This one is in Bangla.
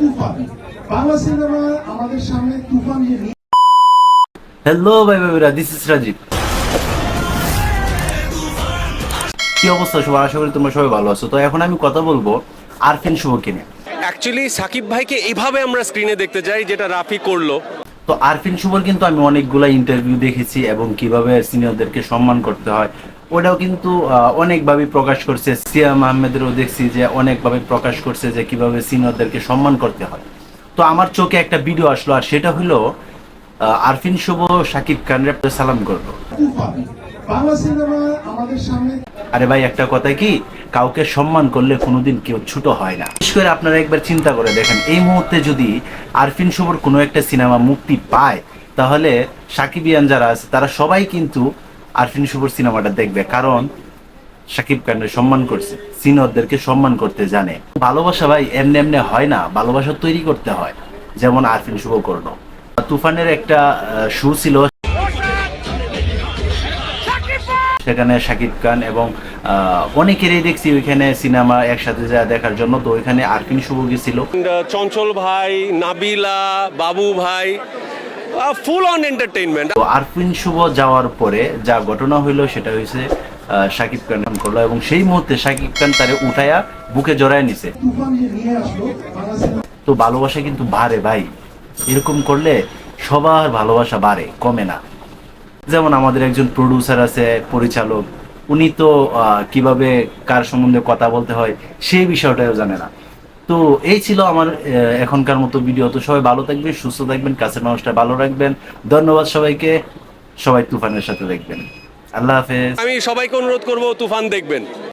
তুফান বাংলা সিনেমা আমাদের সামনে তুফান যে হ্যালো ভাই ভাইরা, দিস ইজ রাজীব। কি অবস্থা সবার? আশা করি তোমরা সবাই ভালো আছো। তো এখন আমি কথা বলবো আরফিন শুভকে নিয়ে। অ্যাকচুয়ালি সাকিব ভাইকে এইভাবে আমরা স্ক্রিনে দেখতে চাই যেটা রাফি করলো। তো আরফিন শুভর কিন্তু আমি অনেকগুলা ইন্টারভিউ দেখেছি এবং কিভাবে সিনিয়রদেরকে সম্মান করতে হয় ওটাও কিন্তু অনেকভাবে প্রকাশ করছে। সিয়াম আহমেদেরও দেখছি যে অনেকভাবে প্রকাশ করছে যে কিভাবে সিনিয়রদেরকে সম্মান করতে হয়। তো আমার চোখে একটা ভিডিও আসলো, আর সেটা হলো আরফিন শুভ সাকিব খানের সালাম করলো। তুফান বাংলা সিনেমা আমাদের সামনে। আরে ভাই, একটা কথা কি, কাউকে সম্মান করলে কোনোদিন কেউ ছোট হয় না। বিশেষ করে আপনারা একবার চিন্তা করে দেখেন, এই মুহূর্তে যদি আরফিন শুভর কোনো একটা সিনেমা মুক্তি পায় তাহলে সাকিবিয়ান যারা আছে তারা সবাই কিন্তু আরফিন শুভর সিনেমাটা দেখবে, কারণ সাকিব খানের সম্মান করছে, সিনিয়রদেরকে সম্মান করতে জানে। ভালোবাসা ভাই এমনি এমনি হয় না, ভালোবাসা তৈরি করতে হয়, যেমন আরফিন শুভ করলো। তুফানের একটা শো ছিল, সেখানে শাকিব খান এবং অনেকেরই দেখছি ওইখানে সিনেমা একসাথে যা দেখার জন্য। তো ওইখানে আরফিন শুভ গেছিল, চঞ্চল ভাই, নাবিলা, বাবু ভাই, ফুল অন এন্টারটেইনমেন্ট। তো আরফিন শুভ যাওয়ার পরে যা ঘটনা হইলো সেটা হয়েছে শাকিব খান করলো এবং সেই মুহূর্তে শাকিব খান তারে উঠায়া বুকে জড়ায় নিছে। তুফান যে নিয়ে আসলো বাংলা সিনেমা। তো ভালোবাসা কিন্তু বাড়ে ভাই, এরকম করলে সবার ভালোবাসা বাড়ে, কমে না। যেমন আমাদের একজন প্রডিউসার আছে, পরিচালক, উনি তো কিভাবে কার সম্বন্ধে কথা বলতে হয় সেই বিষয়টাও জানে না। তো এই ছিল আমার এখনকার মতো ভিডিও। তো সবাই ভালো থাকবেন, সুস্থ থাকবেন, কাছের মানুষটা ভালো রাখবেন। ধন্যবাদ সবাইকে। সবাই তুফানের সাথে দেখবেন। আল্লাহ হাফেজ। আমি সবাইকে অনুরোধ করব তুফান দেখবেন।